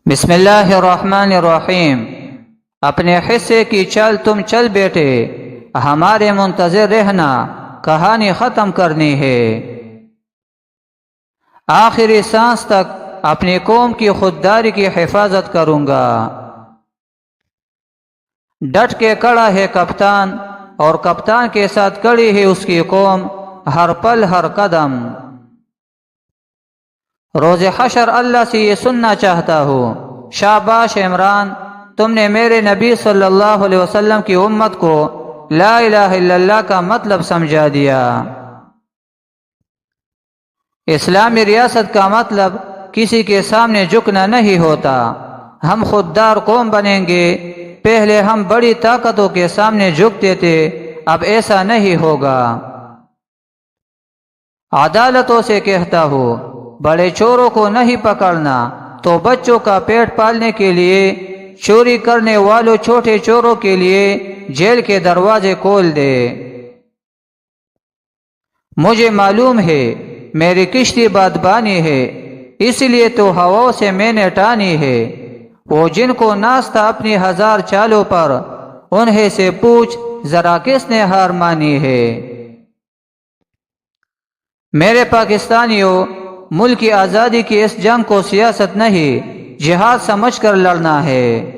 بسم اللہ الرحمن الرحیم۔ اپنے حصے کی چل تم چل بیٹے، ہمارے منتظر رہنا، کہانی ختم کرنی ہے۔ آخری سانس تک اپنی قوم کی خودداری کی حفاظت کروں گا۔ ڈٹ کے کڑا ہے کپتان، اور کپتان کے ساتھ کڑی ہے اس کی قوم، ہر پل ہر قدم۔ روز حشر اللہ سے یہ سننا چاہتا ہوں، شاباش عمران، تم نے میرے نبی صلی اللہ علیہ وسلم کی امت کو لا الہ الا اللہ کا مطلب سمجھا دیا۔ اسلامی ریاست کا مطلب کسی کے سامنے جھکنا نہیں ہوتا۔ ہم خوددار قوم بنیں گے۔ پہلے ہم بڑی طاقتوں کے سامنے جھکتے تھے، اب ایسا نہیں ہوگا۔ عدالتوں سے کہتا ہوں، بڑے چوروں کو نہیں پکڑنا تو بچوں کا پیٹ پالنے کے لیے، چوری کرنے والوں چھوٹے چوروں کے لیے جیل کے دروازے کھول دے۔ مجھے معلوم ہے میری کشتی بادبانی ہے، اس لیے تو ہواؤں سے میں نے ٹانی ہے۔ وہ جن کو ناچتا اپنی ہزار چالوں پر، انہیں سے پوچھ ذرا کس نے ہار مانی ہے۔ میرے پاکستانیوں، ملک کی آزادی کی اس جنگ کو سیاست نہیں، جہاد سمجھ کر لڑنا ہے۔